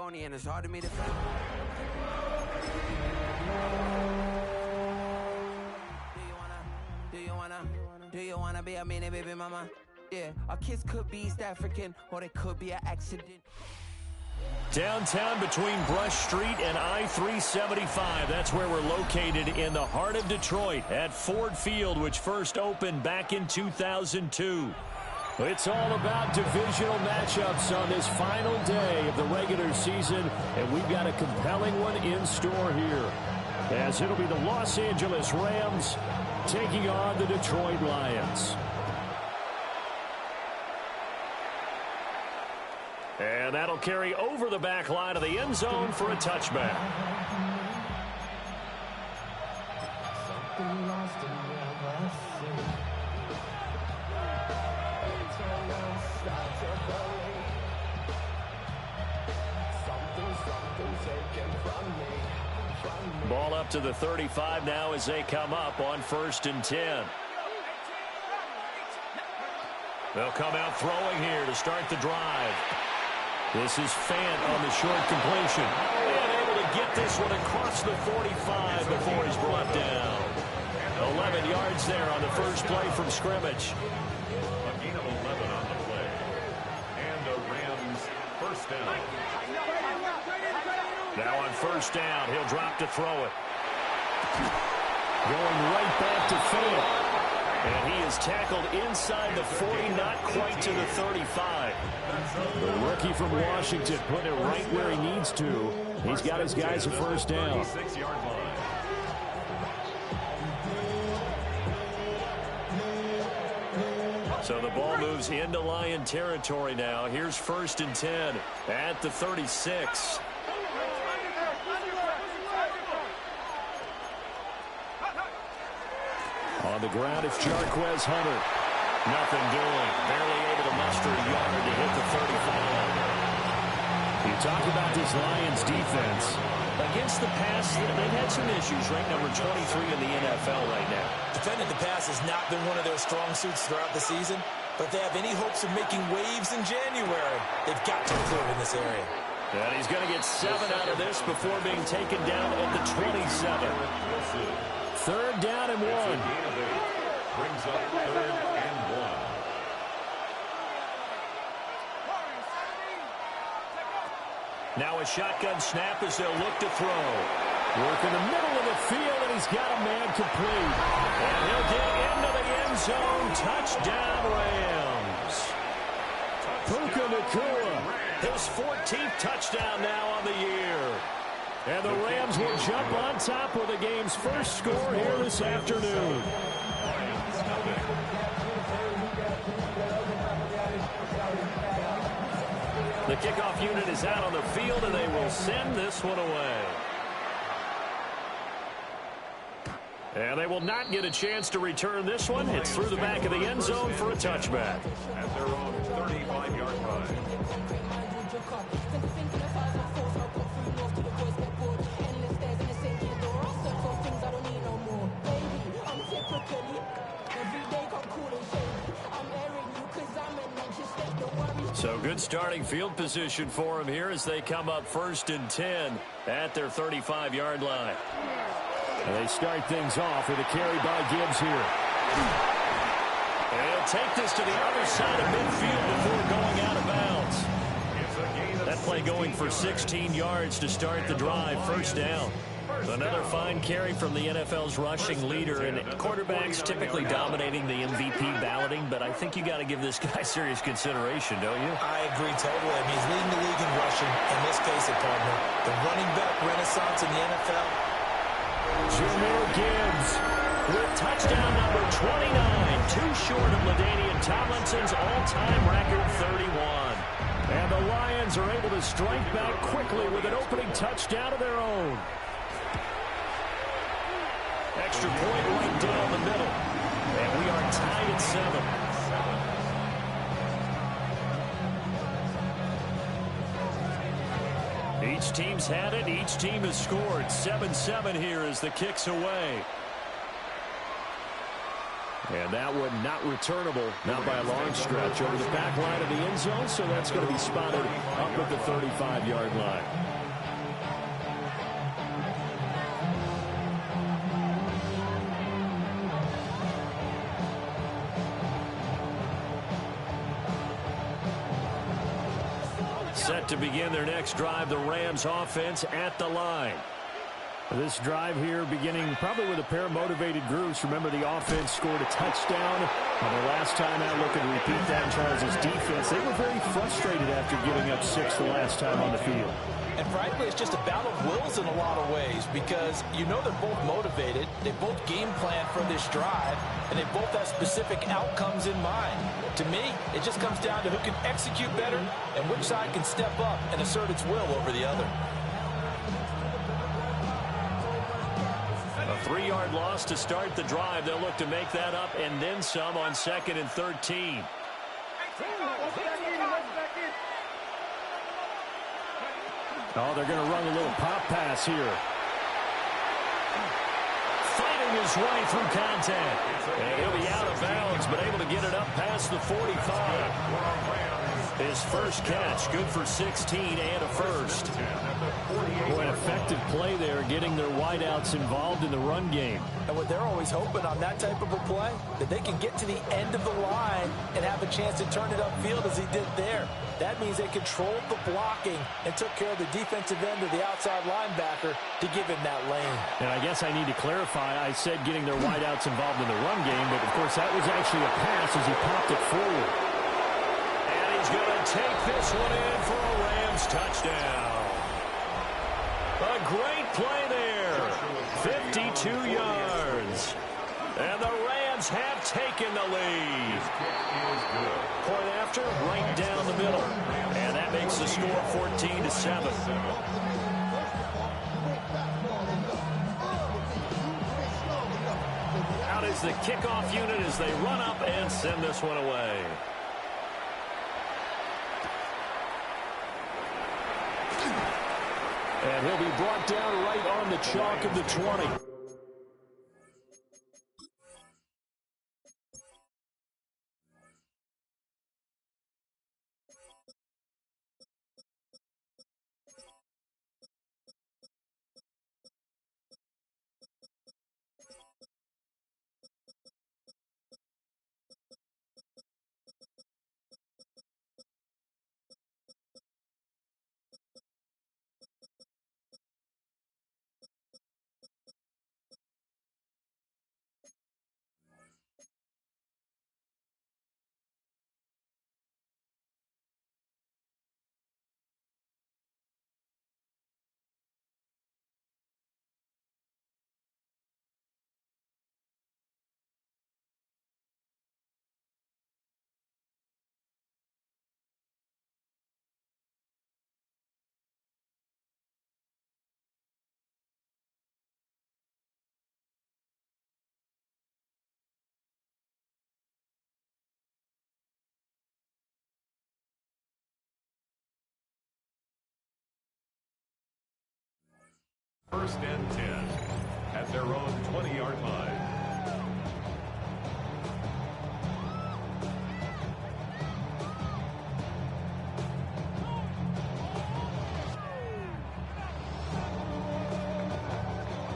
phony and it's hard to me to find. Do you wanna be a mini baby mama? Yeah, our kids could be East African or they could be an accident. Downtown between Brush Street and I-375. That's where we're located in the heart of Detroit at Ford Field, which first opened back in 2002. It's all about divisional matchups on this final day of the regular season, and we've got a compelling one in store here, as it'll be the Los Angeles Rams taking on the Detroit Lions. And that'll carry over the back line of the end zone for a touchback. Ball up to the 35 now as they come up on 1st and 10. They'll come out throwing here to start the drive. This is Fant on the short completion. And able to get this one across the 45 before he's brought down. 11 yards there on the first play from scrimmage. A gain of 11 on the play. And the Rams first down. Now on first down, he'll drop to throw it. Going right back to Fant. And he is tackled inside the 40, not quite to the 35. The rookie from Washington putting it right where he needs to. He's got his guys a first down. 36-yard line. So the ball moves into Lion territory now. Here's 1st and 10 at the 36. On the ground, it's Jarquez Hunter. Nothing doing. Barely able to muster a yard to hit the 35. You talk about this Lions defense. Against the pass, they've had some issues. Ranked number 23 in the NFL right now. Defending the pass has not been one of their strong suits throughout the season, but they have any hopes of making waves in January, they've got to improve in this area. And he's going to get 7 out of this before being taken down at the 27. 3rd down and 1. Brings up 3rd and 1. Now a shotgun snap as they'll look to throw. Work in the middle of the field, and he's got a man complete. And he'll get into the end zone. Touchdown, Rams. Puka Nacua, his 14th touchdown now on the year. And the Rams will jump on top with the game's first score here this afternoon. The kickoff unit is out on the field, and they will send this one away. And they will not get a chance to return this one. It's through the back of the end zone for a touchback. At their own 35-yard line. So good starting field position for them here as they come up 1st and 10 at their 35-yard line. And they start things off with a carry by Gibbs here. And he'll take this to the other side of midfield before going out of bounds. That play going for 16 yards to start the drive. First down. Another fine carry from the NFL's rushing leader, and quarterbacks typically dominating the MVP balloting, but I think you got to give this guy serious consideration, don't you? I agree totally. I mean, he's leading the league in rushing. In this case, a partner. The running back renaissance in the NFL. Jahmyr Gibbs with touchdown number 29, too short of LaDainian Tomlinson's all-time record 31. And the Lions are able to strike back quickly with an opening touchdown of their own. Extra point right down the middle. And we are tied at 7. Each team's had it. Each team has scored. 7-7 here as the kick's away. And that one not returnable, not by a long stretch, over the back line of the end zone, so that's going to be spotted up at the 35-yard line. Set to begin their next drive, the Rams offense at the line. This drive here beginning probably with a pair of motivated groups. Remember, the offense scored a touchdown on the last time out. Looking to repeat that in Charles' defense. They were very frustrated after giving up 6 the last time on the field. And frankly, it's just a battle of wills in a lot of ways because you know they're both motivated. They both game plan for this drive, and they both have specific outcomes in mind. To me, it just comes down to who can execute better and which side can step up and assert its will over the other. A 3-yard loss to start the drive. They'll look to make that up and then some on 2nd and 13. Oh, they're going to run a little pop pass here. Fighting his way through contact. And he'll be out of bounds, but able to get it up past the 45. His first catch, good for 16 and a first. Boy, an effective play there, getting their wideouts involved in the run game. And what they're always hoping on that type of a play, that they can get to the end of the line and have a chance to turn it upfield as he did there. That means they controlled the blocking and took care of the defensive end of the outside linebacker to give him that lane. And I guess I need to clarify, I said getting their wideouts involved in the run game, but of course that was actually a pass as he popped it forward. And he's going to take this one in for a Rams touchdown. A great play there. 52 yards. And the Rams have taken the lead. Point after, right down the middle. And that makes the score 14-7. Out is the kickoff unit as they run up and send this one away. And he'll be brought down right on the chalk of the 20. First and 10 at their own 20-yard line.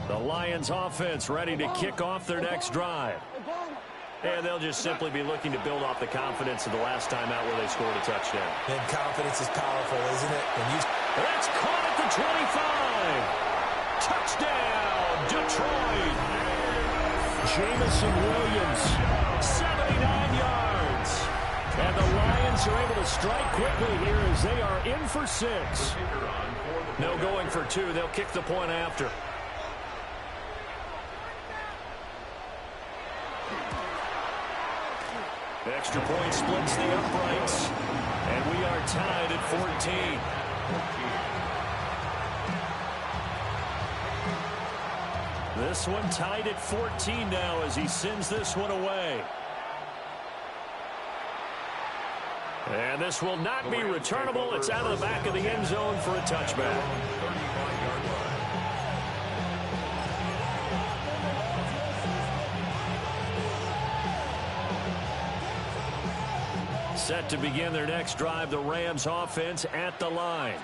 The Lions offense ready to kick off their next drive. And they'll just simply be looking to build off the confidence of the last time out where they scored a touchdown. And confidence is powerful, isn't it? That's caught at the 25. Touchdown, Detroit. Jamison Williams, 79 yards. And the Lions are able to strike quickly here as they are in for 6. No going for 2. They'll kick the point after. Extra point splits the uprights. And we are tied at 14. This one tied at 14 now as he sends this one away. And this will not be returnable. It's out of the back of the end zone for a touchback. Set to begin their next drive, the Rams offense at the line.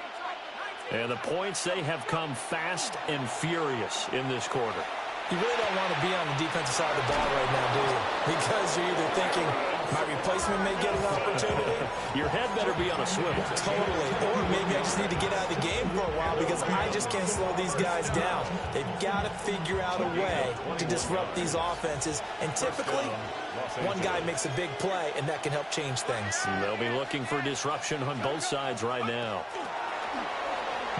And the points, they have come fast and furious in this quarter. You really don't want to be on the defensive side of the ball right now, do you? Because you're either thinking, my replacement may get an opportunity. Your head better be on a swivel. Totally. Or maybe I just need to get out of the game for a while because I just can't slow these guys down. They've got to figure out a way to disrupt these offenses. And typically, one guy makes a big play, and that can help change things. They'll be looking for disruption on both sides right now.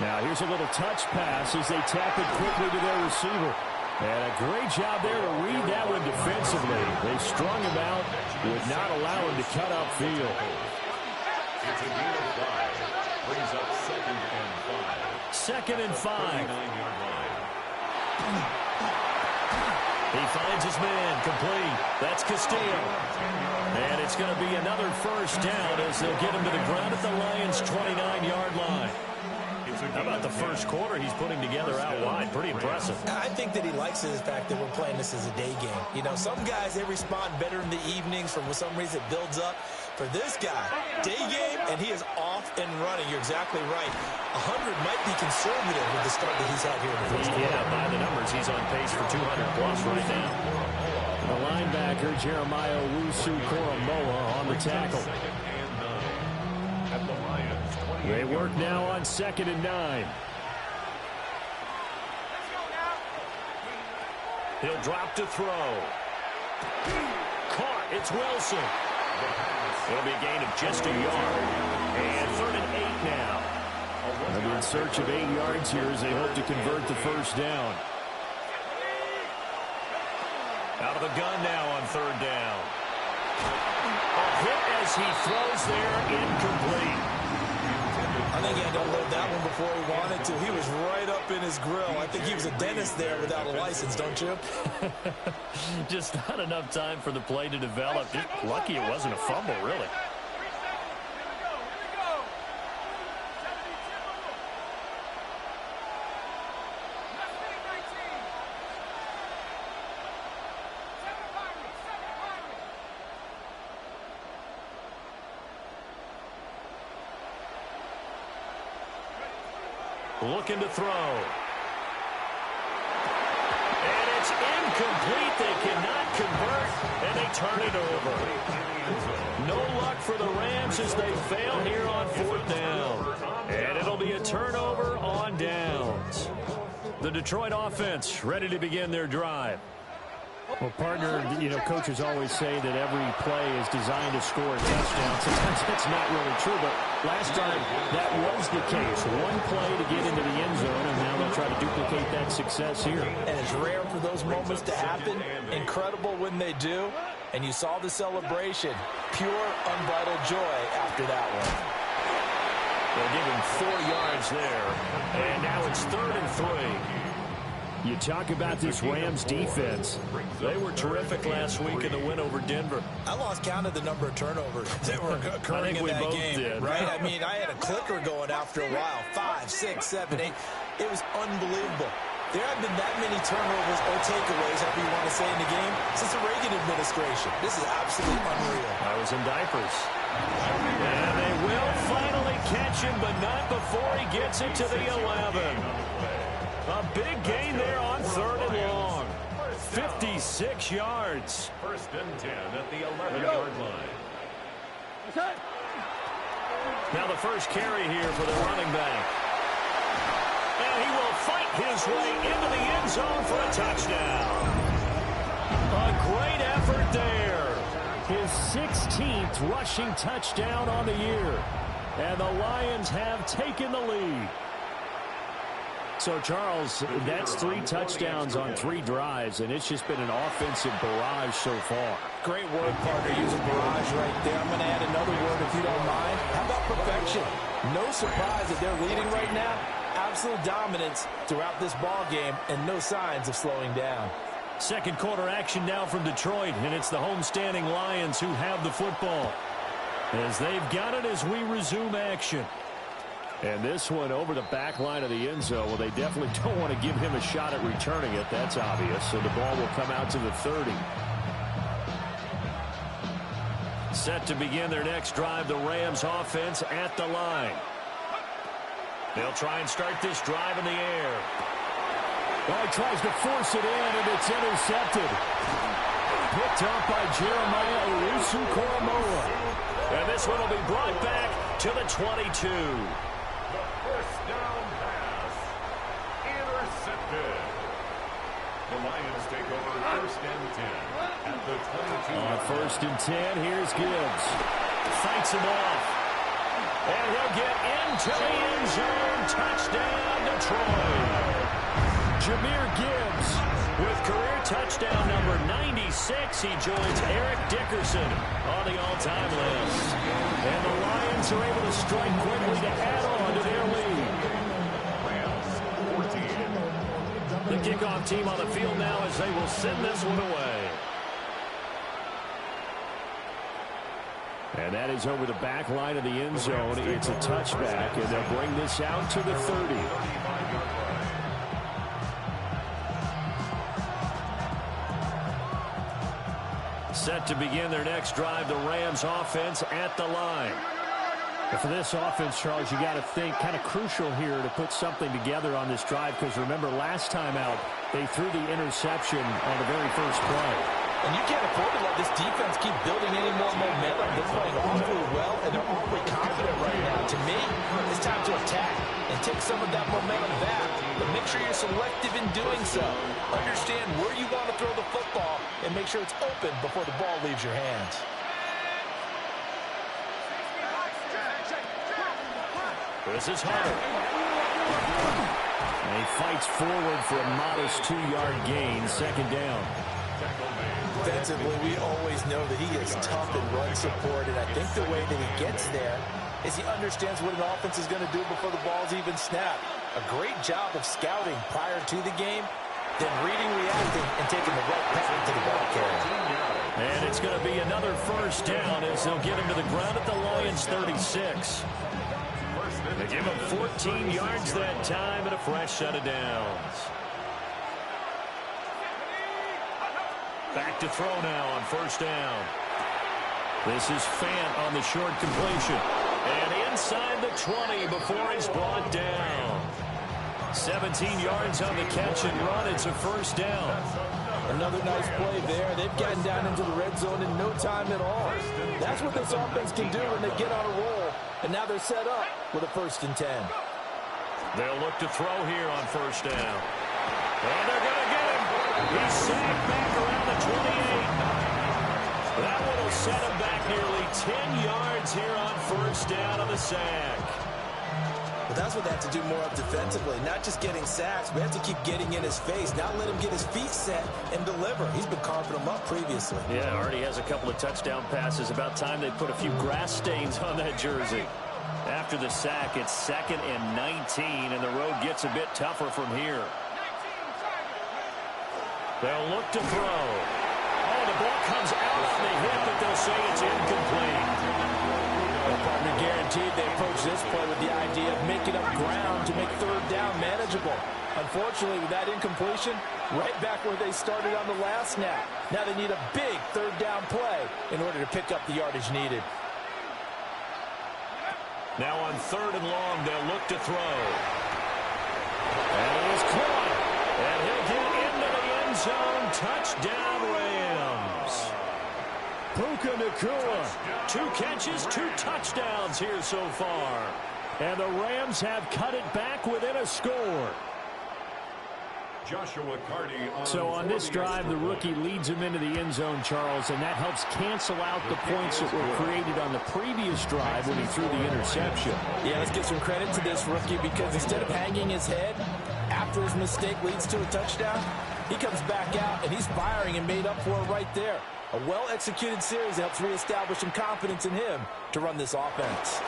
Now here's a little touch pass as they tap it quickly to their receiver. And a great job there to read that one defensively. They strung him out, would not allow him to cut upfield. It's a gain of 5. Brings up 2nd and 5. 2nd and 5. 39-yard line. He finds his man complete. That's Castillo. And it's going to be another first down as they'll get him to the ground at the Lions' 29-yard line. How about the first quarter he's putting together out wide? Pretty impressive. I think that he likes the fact that we're playing this as a day game. You know, some guys, they respond better in the evenings. For some reason, it builds up. For this guy, day game, and he is off and running. You're exactly right. 100 might be conservative with the start that he's had here in the first quarter. Yeah, by the numbers, he's on pace for 200-plus right now. The linebacker, Jeremiah Owusu-Koramoah, on the tackle. At the Lions, 28. They work now on 2nd and 9. He'll drop to throw. Caught. It's Wilson. It'll be a gain of just a yard. And 3rd and 8 now. They'll be in search of 8 yards here as they hope to convert the first down. Out of the gun now on 3rd down. A hit as he throws there, incomplete. I think he had to unload that one before he wanted to. He was right up in his grill. I think he was a dentist there without a license, don't you? Just not enough time for the play to develop. Just lucky it wasn't a fumble, really. Looking to throw. And it's incomplete. They cannot convert, and they turn it over. No luck for the Rams as they fail here on 4th down. And it'll be a turnover on downs. The Detroit offense ready to begin their drive. Well, partner, you know, coaches always say that every play is designed to score a touchdown. Sometimes that's not really true, but last time that was the case. One play to get into the end zone, and now they'll try to duplicate that success here. And it's rare for those moments to happen. Incredible when they do. And you saw the celebration. Pure, unbridled joy after that one. They'll give him 4 yards there. And now it's 3rd and 3. You talk about this Rams defense. They were terrific last week in the win over Denver. I lost count of the number of turnovers that were occurring in that game. Did. Right? I mean, I had a clicker going after a while. 5, 6, 7, 8. It was unbelievable. There haven't been that many turnovers or takeaways, however you want to say, in the game since the Reagan administration. This is absolutely unreal. I was in diapers. And they will finally catch him, but not before he gets it to the 11. A big gain there on 3rd and long. 56 yards. 1st and 10 at the 11-yard line. Now the first carry here for the running back. And he will fight his way into the end zone for a touchdown. A great effort there. His 16th rushing touchdown on the year. And the Lions have taken the lead. So, Charles, that's 3 touchdowns on 3 drives, and it's just been an offensive barrage so far. Great word, partner. Use a barrage right there. I'm going to add another word if you don't mind. How about perfection? No surprise that they're leading right now. Absolute dominance throughout this ball game, and no signs of slowing down. Second quarter action now from Detroit, and it's the homestanding Lions who have the football. As they've got it as we resume action. And this one over the back line of the end zone. Well, they definitely don't want to give him a shot at returning it. That's obvious. So the ball will come out to the 30. Set to begin their next drive, the Rams offense at the line. They'll try and start this drive in the air. Oh, he tries to force it in, and it's intercepted. Picked up by Jeremiah Owusu-Koramoah. And this one will be brought back to the 22. The first down pass. Intercepted. The Lions take over first and 10 at the 22. On first and 10, here's Gibbs. Fights him off. And he'll get into the end zone. Touchdown, Detroit. Jahmyr Gibbs With career touchdown number 96, he joins Eric Dickerson on the all-time list. And the Lions are able to strike quickly to add on to their lead. The kickoff team on the field now as they will send this one away. And that is over the back line of the end zone. It's a touchback, and they'll bring this out to the 30. Set to begin their next drive, the Rams offense at the line. And for this offense, Charles, you got to think kind of crucial here to put something together on this drive, because remember last time out they threw the interception on the very first play. And you can't afford to let this defense keep building any more momentum. They're playing awfully well, and they're awfully confident right now. To me, it's time to attack and take some of that momentum back. But make sure you're selective in doing so. Understand where you want to throw the football and make sure it's open before the ball leaves your hands. This is Hunter. And he fights forward for a modest 2-yard gain, second down. Defensively, we always know that he is tough in run support, and I think the way that he gets there is he understands what an offense is going to do before the ball's even snapped. A great job of scouting prior to the game, then reading, reacting, and taking the right path to the ball carrier. And it's going to be another first down as they'll get him to the ground at the Lions' 36. They give him 14 yards that time and a fresh set of downs. Back to throw now on first down. This is Fant on the short completion. And inside the 20 before he's brought down. 17 yards on the catch and run. It's a first down. Another nice play there. They've gotten down into the red zone in no time at all. That's what this offense can do when they get on a roll. And now they're set up with a first and 10. They'll look to throw here on first down. And they're going to get him. He's sacked back around the 28. That one will set him back nearly 10 yards here on first down on the sack. But that's what they have to do more of defensively, not just getting sacks. We have to keep getting in his face, not let him get his feet set and deliver. He's been carving them up previously. Yeah, already has a couple of touchdown passes. About time they put a few grass stains on that jersey. After the sack, it's 2nd and 19, and the road gets a bit tougher from here. They'll look to throw. Oh, the ball comes out on the hip, but they'll say it's incomplete. Well, partner guaranteed they approach this play with the idea of making up ground to make third down manageable. Unfortunately, with that incompletion, right back where they started on the last snap. Now they need a big third down play in order to pick up the yardage needed. Now on 3rd and long, they'll look to throw. And it is caught. And he'll get into the end zone. Touchdown, Rams. Puka Nacua. 2 catches, 2 touchdowns here so far. And the Rams have cut it back within a score. Joshua Carty So on this drive, the rookie leads him into the end zone, Charles, and that helps cancel out the points that were created on the previous drive when he threw the interception. Yeah, let's give some credit to this rookie, because instead of hanging his head after his mistake leads to a touchdown, he comes back out and he's firing and made up for it right there. A well-executed series helps reestablish some confidence in him to run this offense.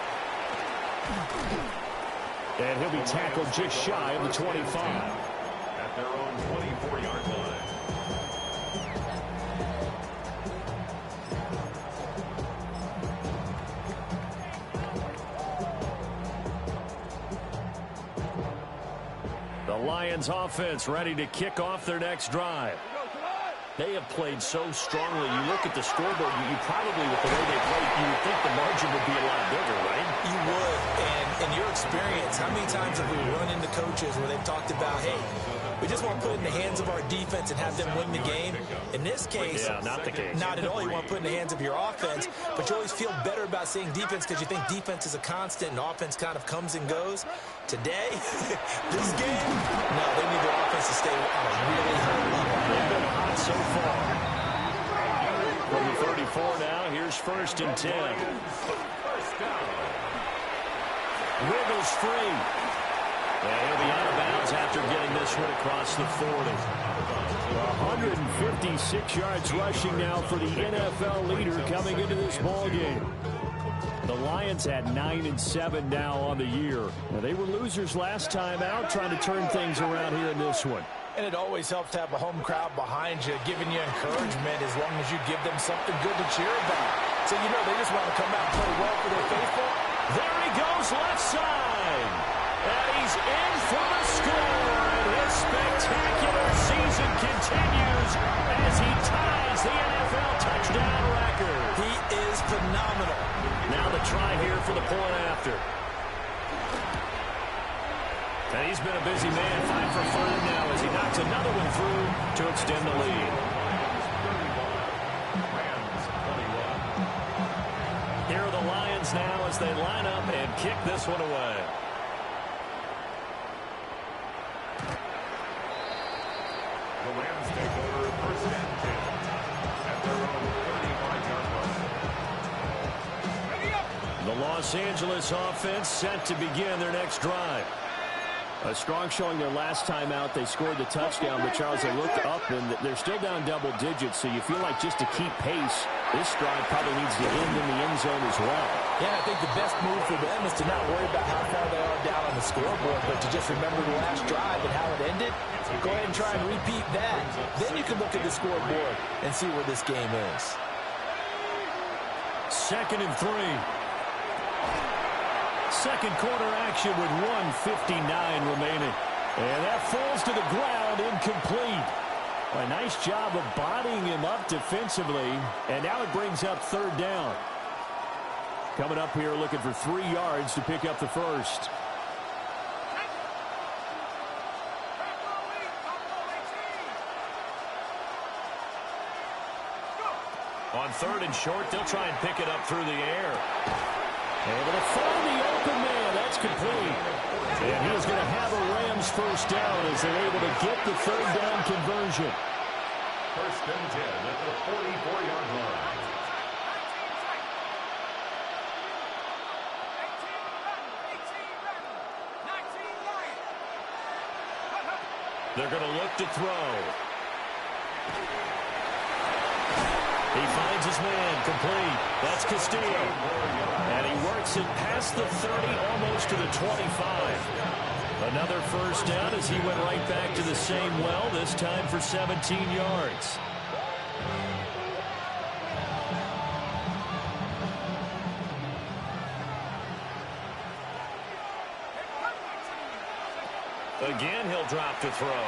And he'll be tackled just shy of the 25. at their own 24-yard line. The Lions offense ready to kick off their next drive. they have played so strongly. You look at the scoreboard, you probably, with the way they played, you would think the margin would be a lot bigger, right? You would. And in your experience, how many times have we run into coaches where they've talked about, hey, we just want to put it in the hands of our defense and have them win the game? In this case, not the case. Not at all. You want to put it in the hands of your offense, but you always feel better about saying defense because you think defense is a constant and offense kind of comes and goes. Today, this game, no, they need their offense to stay on a really high level. They've been hot so far. From the 34 now, here's 1st and 10. Wiggles free. And he'll be out of bounds after getting this one across the 40. 156 yards rushing now for the NFL leader coming into this ball game. The Lions had 9-7 now on the year. Now, they were losers last time out, trying to turn things around here in this one. And it always helps to have a home crowd behind you, giving you encouragement as long as you give them something good to cheer about. So, you know, they just want to come out and play well for their faithful. There he goes, left side. And he's in for the score. And his spectacular season continues as he ties the NFL touchdown record. He is phenomenal. Now the try here for the point after. And he's been a busy man, 5 for 5 now as he knocks another one through to extend the lead. Here are the Lions now as they line up and kick this one away. The Rams take over 1st and 10 at their own 35-yard line. The Los Angeles offense set to begin their next drive. A strong showing their last time out. They scored the touchdown, but Charles, they looked up, and they're still down double digits, so you feel like just to keep pace, this drive probably needs to end in the end zone as well. Yeah, I think the best move for them is to not worry about how far they are down on the scoreboard, but to just remember the last drive and how it ended. Go ahead and try and repeat that. Then you can look at the scoreboard and see where this game is. 2nd and 3. Second quarter action with 1:59 remaining. And that falls to the ground, incomplete. A nice job of bodying him up defensively. And now it brings up 3rd down. Coming up here looking for 3 yards to pick up the first. On 3rd and short, they'll try and pick it up through the air. Able to find the open man. That's complete. And he's going to have a Rams first down as they're able to get the 3rd down conversion. 1st and 10 at the 44-yard line. They're going to look to throw. He finds his man, complete. That's Castillo. And he works it past the 30, almost to the 25. Another first down as he went right back to the same well, this time for 17 yards. Again, he'll drop to throw.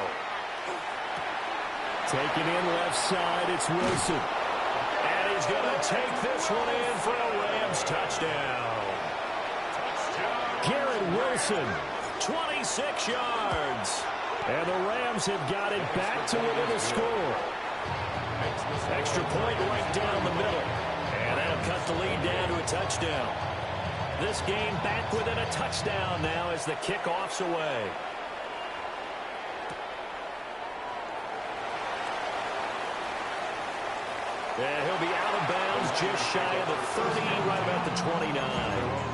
Taking in left side, it's Wilson. And he's going to take this one in for a Rams touchdown. Garrett Wilson. 26 yards. And the Rams have got it back to within a score. Extra point right down the middle. And that'll cut the lead down to a touchdown. This game back within a touchdown now as the kickoff's away. And he'll be out of bounds just shy of the 30, right about the 29.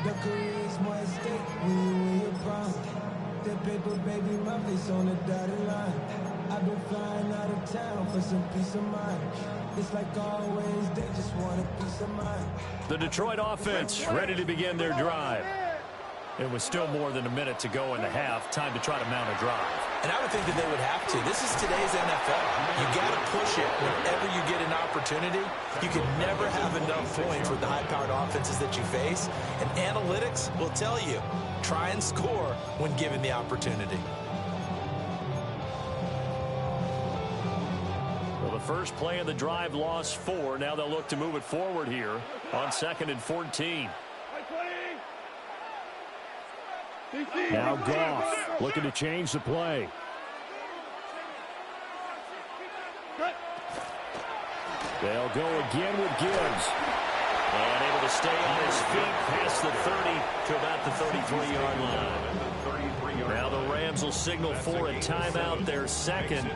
The career's more at stake when you in your prime. That paper, baby, my face on the dotted line. I've been flying out of town for some peace of mind. It's like always, they just want a piece of mind. The Detroit offense ready to begin their drive. It was still more than a minute to go in the half. Time to try to mount a drive. And I would think that they would have to. This is today's NFL. You got to push it whenever you get an opportunity. You can never have enough points with the high-powered offenses that you face. And analytics will tell you, try and score when given the opportunity. Well, the first play of the drive lost 4. Now they'll look to move it forward here on 2nd and 14. Now Goff looking to change the play. They'll go again with Gibbs. And able to stay on his feet past the 30 to about the 33-yard line. Now the Rams will signal for a timeout, their second,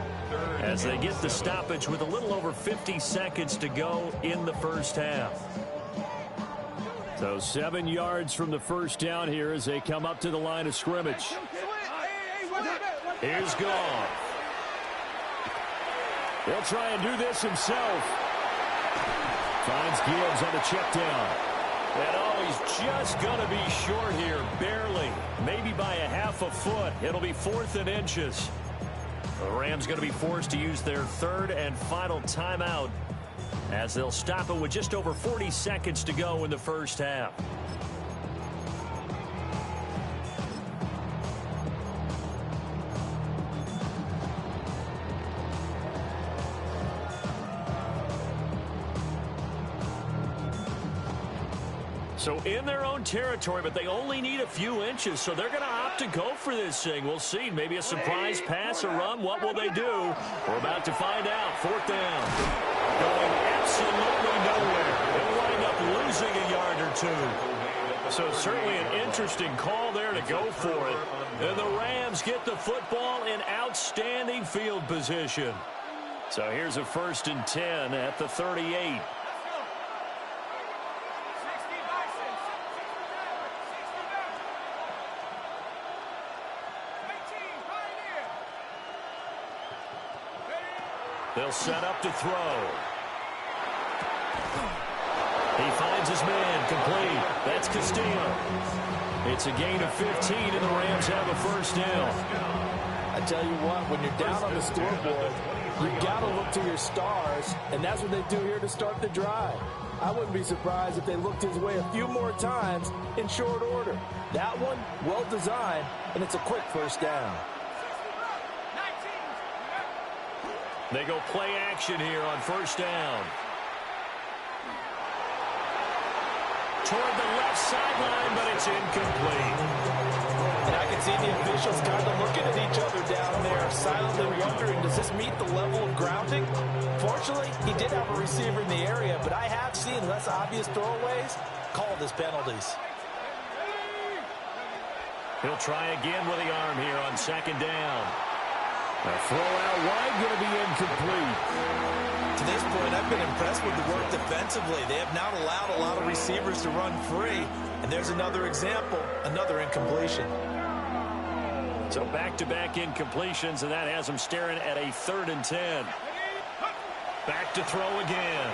as they get the stoppage with a little over 50 seconds to go in the first half. So 7 yards from the first down here as they come up to the line of scrimmage. Here's Goff. He'll try and do this himself. Finds Gibbs on the check down. And oh, he's just going to be short here, barely. Maybe by a half a foot. It'll be 4th and inches. The Rams going to be forced to use their third and final timeout, as they'll stop it with just over 40 seconds to go in the first half. So in their own territory, but they only need a few inches, so they're going to opt to go for this thing. We'll see. Maybe a surprise pass or run. What will they do? We're about to find out. 4th down. Going absolutely nowhere. They'll wind up losing a yard or two. So certainly an interesting call there to go for it. And the Rams get the football in outstanding field position. So here's a 1st and 10 at the 38. They'll set up to throw. He finds his man, complete. That's Castillo. It's a gain of 15, and the Rams have a first down. I tell you what, when you're down on the scoreboard, you've got to look to your stars, and that's what they do here to start the drive. I wouldn't be surprised if they looked his way a few more times in short order. That one, well designed, and it's a quick first down. They go play action here on first down. Toward the left sideline, but it's incomplete. And I can see the officials kind of looking at each other down there, silently wondering, does this meet the level of grounding? Fortunately, he did have a receiver in the area, but I have seen less obvious throwaways called as penalties. He'll try again with the arm here on 2nd down. A throw out wide, going to be incomplete. To this point, I've been impressed with the work defensively. They have not allowed a lot of receivers to run free. And there's another example, another incompletion. So back-to-back incompletions, and that has them staring at a 3rd and 10. Back to throw again.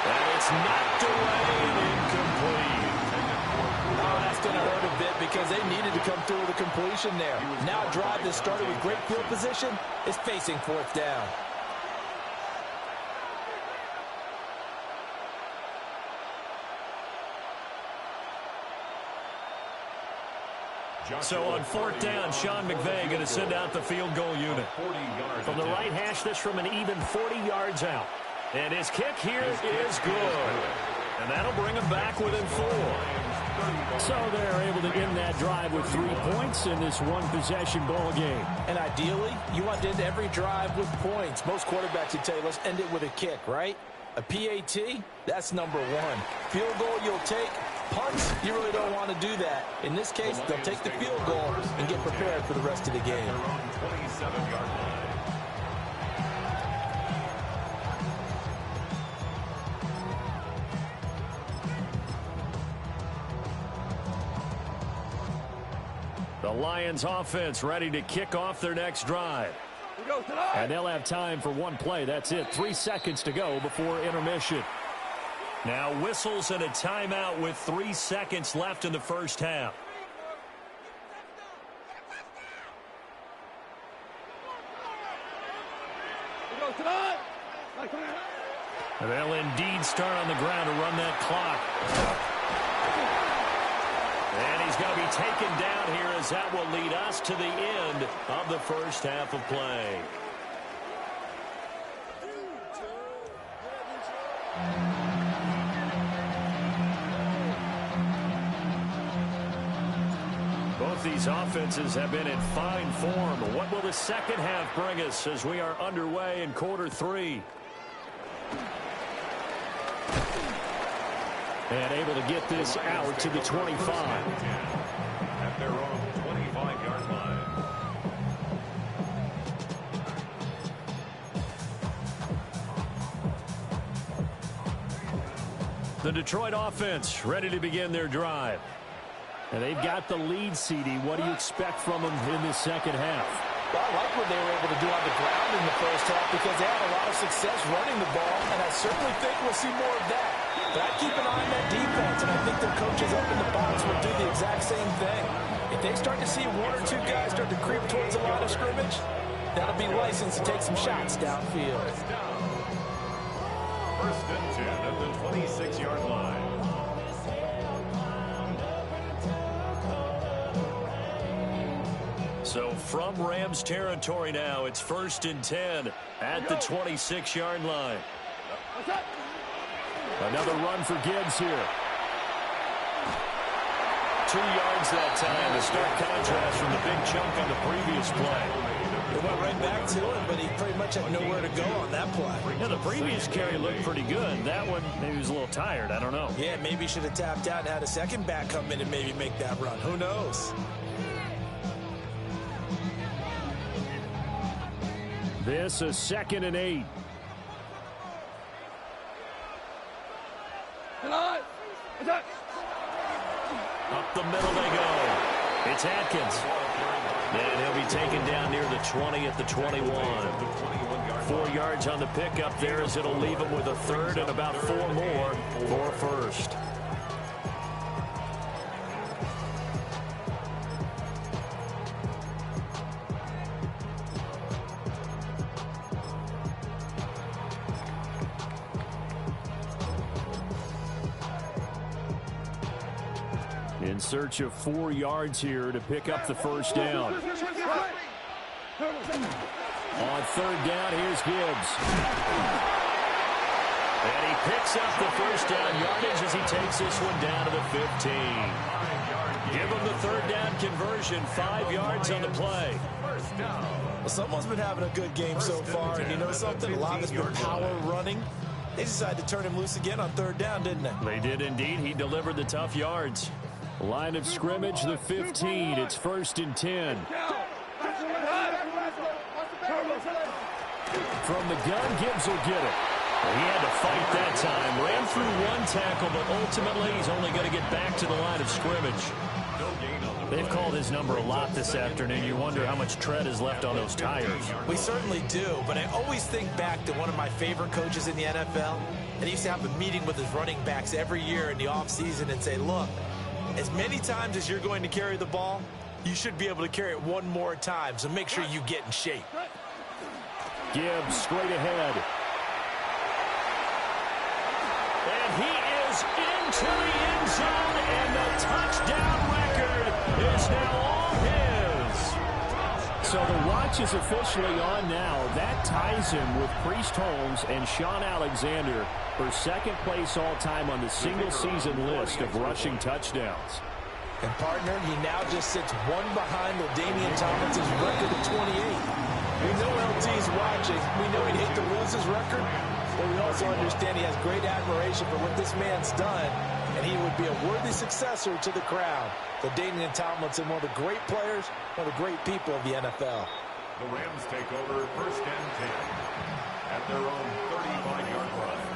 And it's knocked away and incomplete. Oh, that's going to hurt a bit because they needed to come through with a completion there. Now a drive that started with great field position is facing 4th down. So on 4th down, Sean McVay going to send out the field goal unit. From the right hash, this from an even 40 yards out. And his kick here is good. And that'll bring him back within 4. So they're able to end that drive with 3 points in this one-possession ball game. And ideally, you want to end every drive with points. Most quarterbacks would tell you, let's end it with a kick, right? A PAT, that's number 1. Field goal you'll take. Punts, you really don't want to do that. In this case, they'll take the field goal and get prepared for the rest of the game. 27-yard line. The Lions offense ready to kick off their next drive. And they'll have time for one play. That's it. 3 seconds to go before intermission. Now whistles and a timeout with 3 seconds left in the first half. They'll indeed start on the ground to run that clock. And he's going to be taken down here as that will lead us to the end of the first half of play. Both these offenses have been in fine form. What will the second half bring us as we are underway in quarter three? And able to get this out to the 25. At their own 25-yard line. The Detroit offense ready to begin their drive. And they've got the lead, CD. What do you expect from them in this second half? Well, I like what they were able to do on the ground in the first half because they had a lot of success running the ball, and I certainly think we'll see more of that. But I keep an eye on that defense, and I think their coaches up in the box will do the exact same thing. If they start to see one or two guys start to creep towards the line of scrimmage, that'll be licensed to take some shots downfield. First and 10 at the 26-yard line. So from Rams territory now, it's first and 10 at the 26-yard line. Another run for Gibbs here. 2 yards that time. A stark contrast from the big chunk on the previous play. They went right back to him, but he pretty much had nowhere to go on that play. Yeah, the previous carry looked pretty good. That one, maybe he was a little tired. I don't know. Yeah, maybe he should have tapped out and had a second back come in and maybe make that run. Who knows? This is 2nd and 8. Up the middle they go. It's Atkins. And he'll be taken down near the 20 at the 21. 4 yards on the pickup there as it'll leave him with a third and about 4 more for a first. In search of 4 yards here to pick up the first down. On 3rd down, here's Gibbs. And he picks up the first down yardage as he takes this one down to the 15. Give him the 3rd down conversion, 5 yards on the play. Well, someone's been having a good game so far, and you know something? A lot of it's been power running. They decided to turn him loose again on 3rd down, didn't they? They did indeed. He delivered the tough yards. Line of scrimmage, the 15. It's 1st and 10. From the gun, Gibbs will get it. He had to fight that time. Ran through 1 tackle, but ultimately he's only going to get back to the line of scrimmage. They've called his number a lot this afternoon. You wonder how much tread is left on those tires. We certainly do, but I always think back to one of my favorite coaches in the NFL. And he used to have a meeting with his running backs every year in the offseason and say, look, as many times as you're going to carry the ball, you should be able to carry it 1 more time, so make sure you get in shape. Gibbs straight ahead. And he is into the end zone, and the touchdown record is now all his. So the watch is officially on now. That ties him with Priest Holmes and Sean Alexander for 2nd place all-time on the single-season list of rushing touchdowns. And, partner, he now just sits 1 behind LaDainian Tomlinson's record of 28. We know LT's watching. We know he'd hate to lose his record, but we also understand he has great admiration for what this man's done, and he would be a worthy successor to the crown. LaDainian Tomlinson, one of the great players, one of the great people of the NFL. The Rams take over 1st and 10 at their own 35-yard line.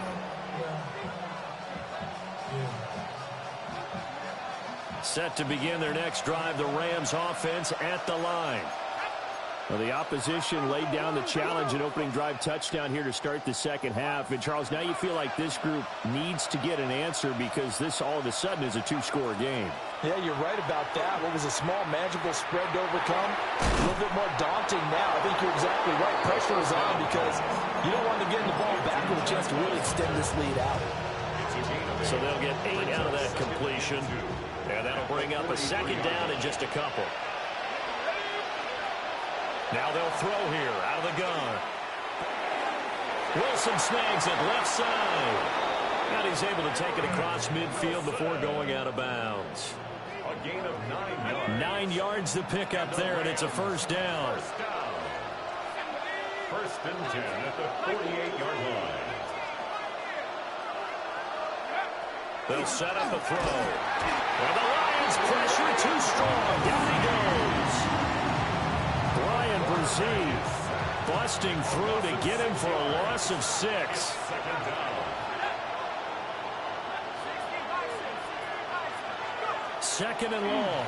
Set to begin their next drive, the Rams offense at the line. Well, the opposition laid down the challenge and opening drive touchdown here to start the second half. And, Charles, now you feel like this group needs to get an answer because this all of a sudden is a 2-score game. Yeah, you're right about that. What was a small, manageable spread to overcome, a little bit more daunting now. I think you're exactly right. Pressure is on because you don't want to get the ball back with a chance to really extend this lead out. So they'll get 8 out of that completion, and that'll bring up a second down in just a couple. Now they'll throw here out of the gun. Wilson snags it left side. And he's able to take it across midfield before going out of bounds. A gain of 9 yards. 9 yards to pick up there, and it's a first down. First and 10 at the 48-yard line. They'll set up a throw. And the Lions pressure too strong. Down he goes. Brian Brzee busting through to get him for a loss of 6. Second down. Second and long.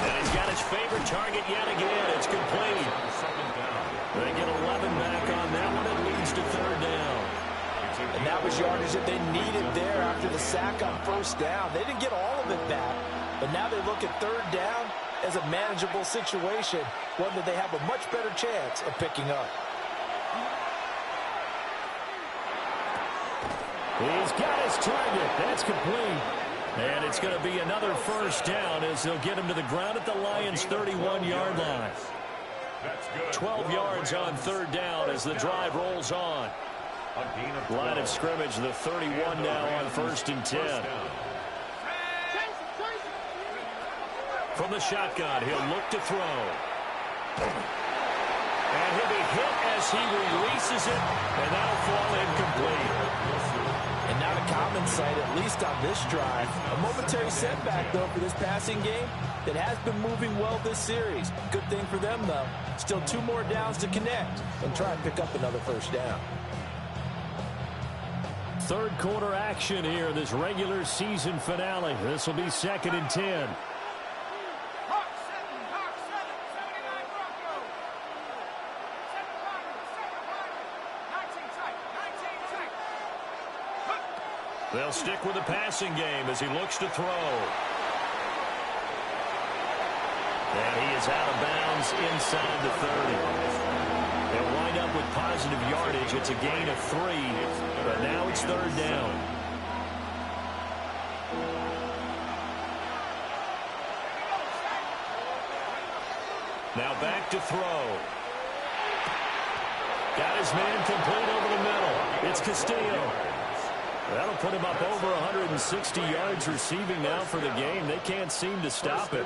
And he's got his favorite target yet again. It's complete. Second down. They get 11 back on that one. It leads to third down. And that was yardage that they needed there after the sack on first down. They didn't get all of it back, but now they look at third down as a manageable situation, one that they have a much better chance of picking up. He's got his target. That's complete. And it's going to be another first down as they'll get him to the ground at the Lions' 31-yard line. 12 yards on third down as the drive rolls on. Line of scrimmage, the 31 now on first and 10. From the shotgun, he'll look to throw. And he'll be hit as he releases it, and that'll fall incomplete. And not a common sight, at least on this drive. A momentary setback, though, for this passing game that has been moving well this series. Good thing for them, though. Still 2 more downs to connect and try and pick up another first down. Third quarter action here in this regular season finale. This will be second and 10. They'll stick with the passing game as he looks to throw. And he is out of bounds inside the 30. They'll wind up with positive yardage. It's a gain of 3, but now it's third down. Now back to throw. Got his man complete over the middle. It's Castillo. That'll put him up over 160 yards receiving now for the game. They can't seem to stop it.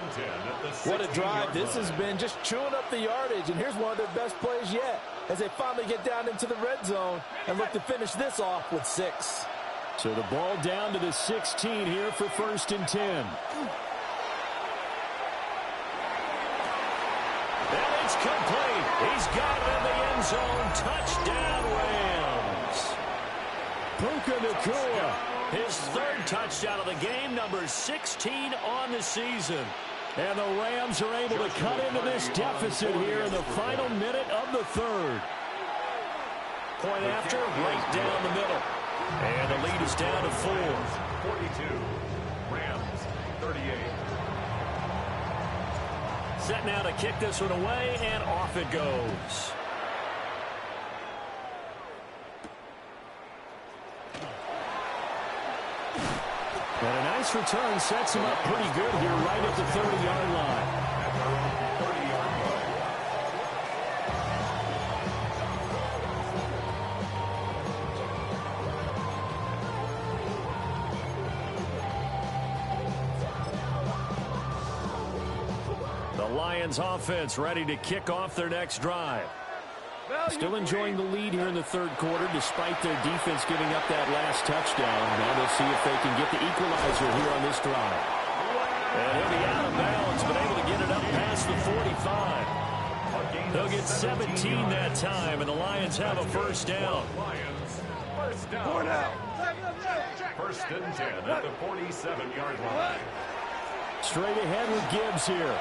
What a drive this has been, just chewing up the yardage. And here's one of their best plays yet as they finally get down into the red zone and look to finish this off with 6. So the ball down to the 16 here for first and 10. And it's complete. He's got it in the end zone. Touchdown, Rams. Puka Nacua, His third touchdown of the game, number 16 on the season. and the Rams are able to cut into this deficit here in the final minute of the third. Point after, right down the middle. And the lead is down to 4. 42. Rams, 38. Set now to kick this one away, and off it goes. And a nice return sets him up pretty good here right at the 30-yard line. The Lions offense ready to kick off their next drive. Still enjoying the lead here in the third quarter despite their defense giving up that last touchdown. Now they'll see if they can get the equalizer here on this drive. And he'll be out of bounds, but able to get it up past the 45. They'll get 17 that time, and the Lions have a first down. Lions, first down. First and 10 at the 47-yard line. Straight ahead with Gibbs here.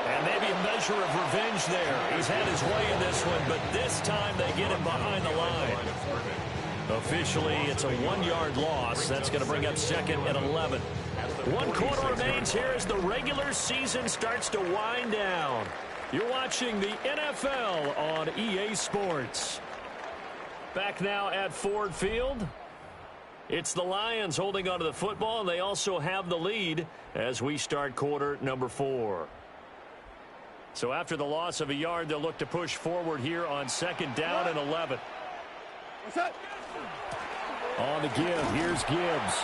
And maybe a measure of revenge there. He's had his way in this one, but this time they get him behind the line. Officially, it's a 1-yard loss. That's going to bring up second and 11. 1 quarter remains here as the regular season starts to wind down. You're watching the NFL on EA Sports. Back now at Ford Field. It's the Lions holding onto the football, and they also have the lead as we start quarter number 4. So after the loss of a yard, they'll look to push forward here on second down and 11. What's that? On the give, here's Gibbs.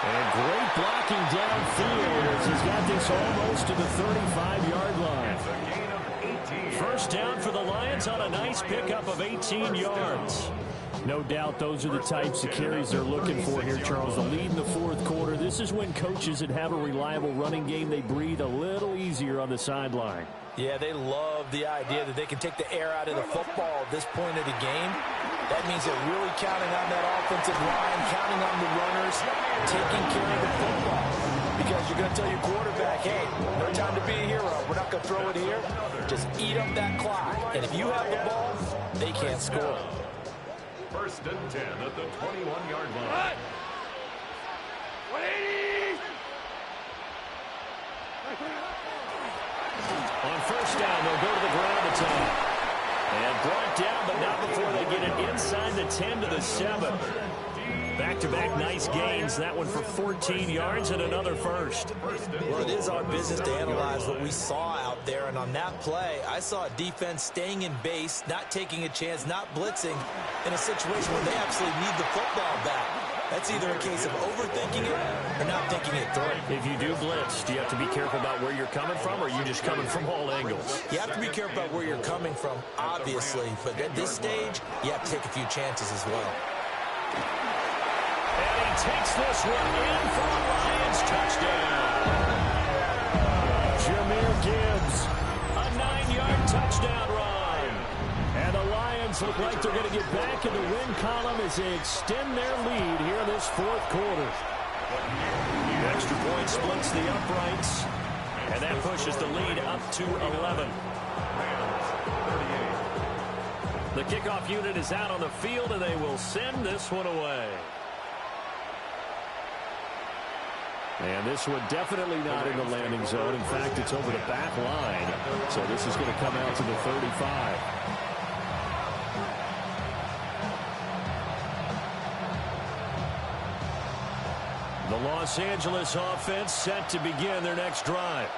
And great blocking downfield as he's got this almost to the 35-yard line. First down for the Lions on a nice pickup of 18 yards. No doubt those are the types of carries they're looking for here, Charles. The lead in the fourth quarter. This is when coaches that have a reliable running game, they breathe a little easier on the sideline. Yeah, they love the idea that they can take the air out of the football at this point of the game. That means they're really counting on that offensive line, counting on the runners, taking care of the football. Because you're going to tell your quarterback, hey, no time to be a hero. We're not going to throw it here. Just eat up that clock. And if you have the ball, they can't score. First and 10 at the 21-yard line. 180! On first down, they'll go to the ground attack. And brought down, but not before they get it inside the 10 to the 7. Back-to-back nice gains. That one for 14 yards and another first. Well, it is our business to analyze what we saw out there. And on that play, I saw a defense staying in base, not taking a chance, not blitzing in a situation where they absolutely need the football back. That's either a case of overthinking it or not thinking it through. If you do blitz, do you have to be careful about where you're coming from, or are you just coming from all angles? You have to be careful about where you're coming from, obviously. But at this stage, you have to take a few chances as well. And he takes this one in for the Lions touchdown. Jahmyr Gibbs, A 9-yard touchdown run. and the Lions look like they're going to get back in the win column as they extend their lead here in this fourth quarter. The extra point splits the uprights, and that pushes the lead up to 11. The kickoff unit is out on the field, and they will send this one away. And this one definitely not in the landing zone. In fact, it's over the back line. So this is going to come out to the 35. The Los Angeles offense set to begin their next drive.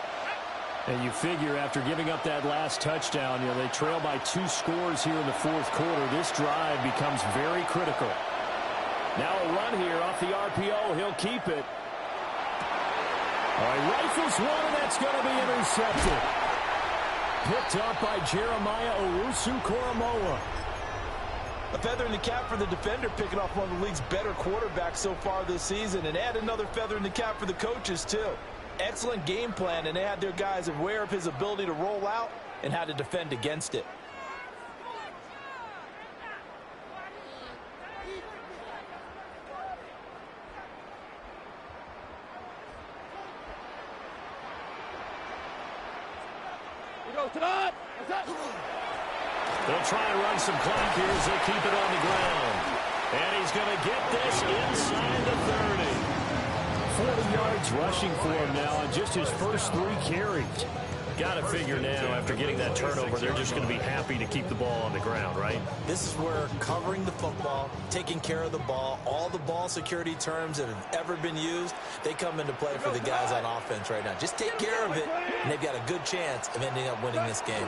And you figure after giving up that last touchdown, they trail by 2 scores here in the fourth quarter. This drive becomes very critical. Now a run here off the RPO. He'll keep it. All right, rifles one, and that's going to be intercepted. Picked up by Jeremiah Owusu-Koramoah. A feather in the cap for the defender, picking off one of the league's better quarterbacks so far this season, and add another feather in the cap for the coaches, too. Excellent game plan, and they had their guys aware of his ability to roll out and how to defend against it. They'll try and run some clock here as they keep it on the ground. And he's going to get this inside the 30. 40 yards rushing for him now on just his first 3 carries. Got to figure now, after getting that turnover, they're just going to be happy to keep the ball on the ground, right? This is where covering the football, taking care of the ball, all the ball security terms that have ever been used, they come into play for the guys on offense right now. Just take care of it, and they've got a good chance of ending up winning this game.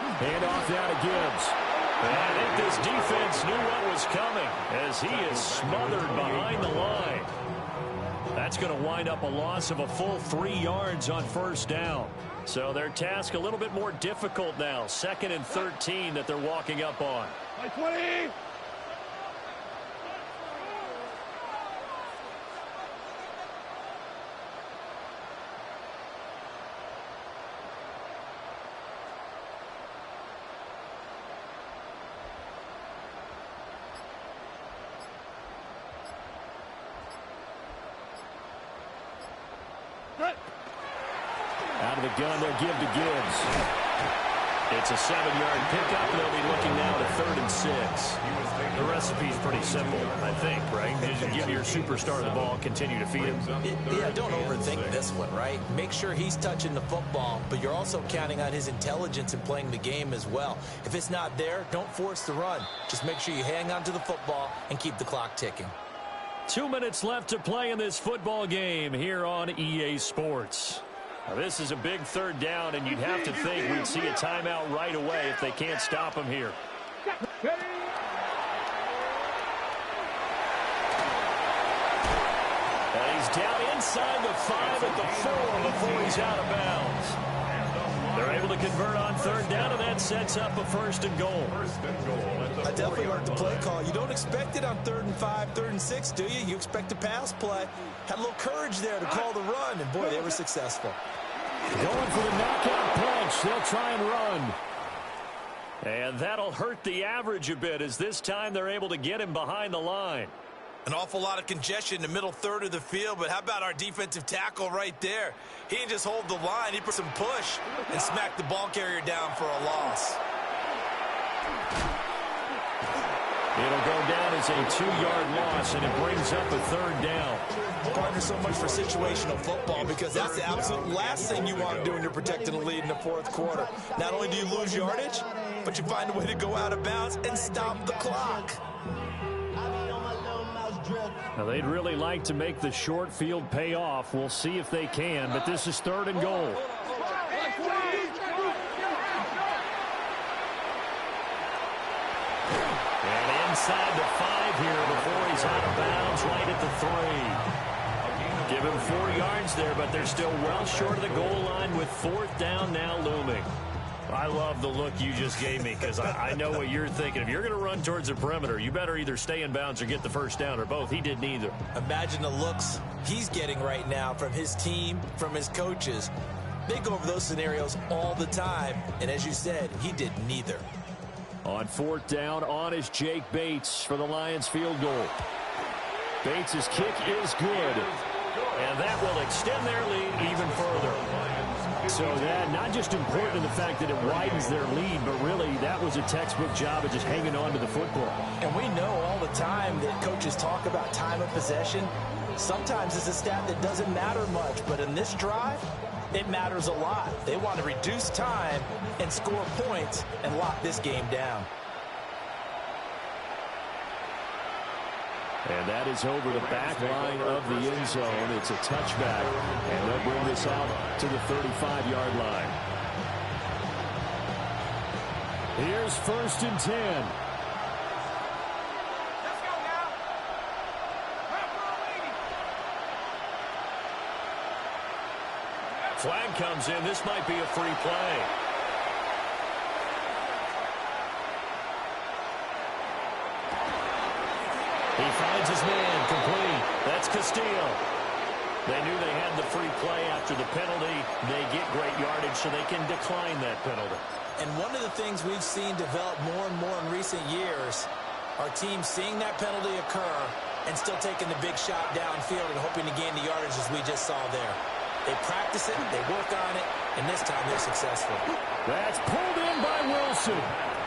Hand off now to Gibbs. And I think this defense knew what was coming as he is smothered behind the line. That's going to wind up a loss of a full 3 yards on first down. So their task a little bit more difficult now. 2nd and 13 that they're walking up on. 20! Out of the gun, they'll give to Gibbs. It's a 7-yard pickup. They'll be looking now to 3rd and 6. The recipe's pretty simple, I think, right? Just give your superstar the ball, continue to feed him. Yeah, don't overthink this one, right? Make sure he's touching the football, but you're also counting on his intelligence in playing the game as well. If it's not there, don't force the run. Just make sure you hang on to the football and keep the clock ticking. 2 minutes left to play in this football game here on EA Sports. Now, this is a big 3rd down, and you'd have to think we'd see a timeout right away if they can't stop him here. And he's down inside the 5 at the 4 before he's out of bounds. They're able to convert on 3rd down, and that sets up a 1st and goal. I definitely like the play call. You don't expect it on 3rd and 5, 3rd and 6, do you? You expect a pass play. Had a little courage there to call the run, and boy, they were successful. Going for the knockout punch. They'll try and run. And that'll hurt the average a bit, as this time they're able to get him behind the line. An awful lot of congestion in the middle 3rd of the field, but how about our defensive tackle right there? He didn't just hold the line. He put some push and smacked the ball carrier down for a loss. It'll go down as a 2-yard loss, and it brings up a 3rd down. Partner, so much for situational football, because that's the absolute last thing you want to do when you're protecting a lead in the 4th quarter. Not only do you lose yardage, but you find a way to go out of bounds and stop the clock. Now, they'd really like to make the short field pay off. We'll see if they can, but this is 3rd and goal. And inside the 5 here before he's out of bounds, right at the 3. Give him 4 yards there, but they're still well short of the goal line with 4th down now looming. I love the look you just gave me, because I know what you're thinking. If you're going to run towards the perimeter, you better either stay in bounds or get the 1st down, or both. He did neither. Imagine the looks he's getting right now from his team, from his coaches. They go over those scenarios all the time, and as you said, he did neither. On 4th down, on is Jake Bates for the Lions field goal. Bates' kick is good, and that will extend their lead even further. So that not just important in the fact that it widens their lead, but really that was a textbook job of just hanging on to the football. And we know all the time that coaches talk about time of possession. Sometimes it's a stat that doesn't matter much, but in this drive, it matters a lot. They want to reduce time and score points and lock this game down. And that is over the back line of the end zone. It's a touchback, and they'll bring this out to the 35-yard line. Here's 1st and 10. Let's go now. Flag comes in. This might be a free play. He finds his man, complete. That's Castillo. They knew they had the free play after the penalty. They get great yardage, so they can decline that penalty. And one of the things we've seen develop more and more in recent years are teams seeing that penalty occur and still taking the big shot downfield and hoping to gain the yardage as we just saw there. They practice it, they work on it, and this time they're successful. That's pulled in by Wilson.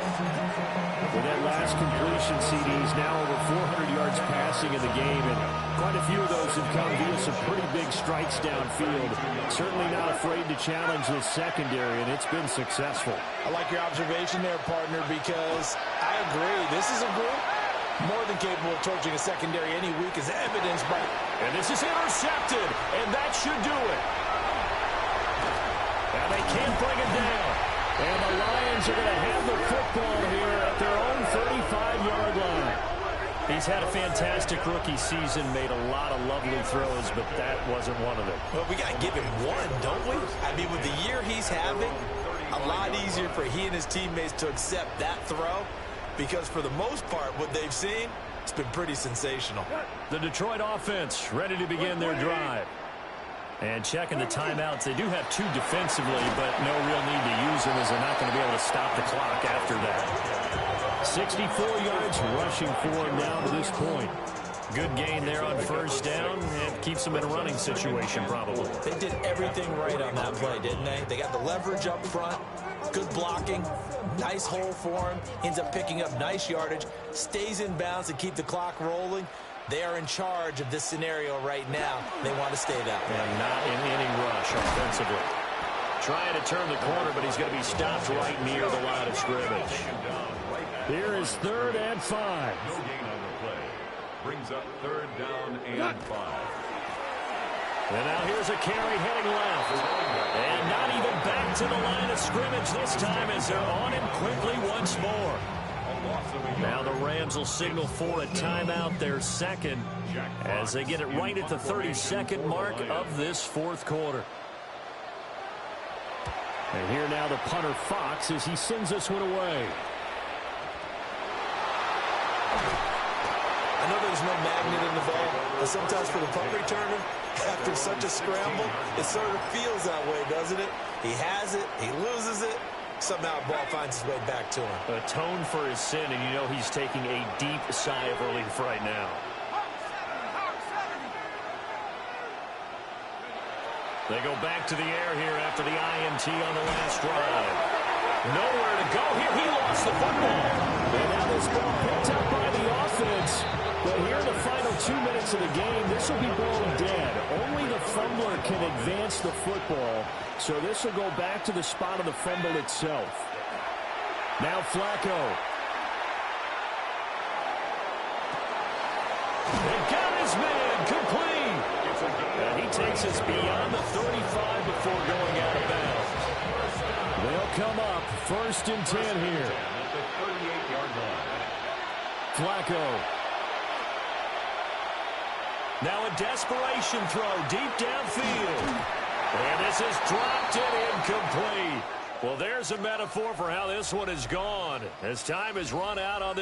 With that last completion, CD's now over 400 yards passing in the game, and quite a few of those have come via some pretty big strikes downfield. Certainly not afraid to challenge this secondary, and it's been successful. I like your observation there, partner, because I agree. This is a group more than capable of torching a secondary any week, as evidenced by... And this is intercepted, and that should do it. And they can't bring it down. And the Lions are going to have the football here at their own 35-yard line. He's had a fantastic rookie season, made a lot of lovely throws, but that wasn't one of them. Well, we got to give him one, don't we? I mean, with the year he's having, a lot easier for he and his teammates to accept that throw, because for the most part, what they've seen, it's been pretty sensational. The Detroit offense ready to begin their drive. And checking the timeouts. They do have 2 defensively, but no real need to use them, as they're not going to be able to stop the clock after that. 64 yards rushing for him now to this point. Good gain there on 1st down, and keeps them in a running situation probably. They did everything right on that play, didn't they? They got the leverage up front. Good blocking, nice hole for him, ends up picking up nice yardage, stays in bounds to keep the clock rolling. They are in charge of this scenario right now. They want to stay that way. And not an inning rush offensively. Trying to turn the corner, but he's going to be stopped right near the line of scrimmage. Here is 3rd and 5. No gain on the play. Brings up 3rd down and 5. And now here's a carry heading left. And not even back to the line of scrimmage this time as they're on him quickly once more. Now the Rams will signal for a timeout, their second, as they get it right at the 32nd mark of this 4th quarter. And here now the punter Fox as he sends this one away. I know there's no magnet in the ball, but sometimes for the punt returner, after such a scramble, it sort of feels that way, doesn't it? He has it, he loses it, somehow the ball finds its way back to him. Atone for his sin, and you know he's taking a deep sigh of relief right now. They go back to the air here after the INT on the last drive. Nowhere to go here. He lost the football. And now this ball picked up by the offense. But here in the final 2 minutes of the game, this will be ball dead. Only the fumbler can advance the football. So this will go back to the spot of the fumble itself. Now Flacco. They got his man complete. And he takes us beyond the 35 before going out of bounds. They'll come up 1st and 10 here. At the 38-yard line. Flacco. Now a desperation throw deep downfield. And this is dropped and incomplete. Well, there's a metaphor for how this one is gone as time has run out on this.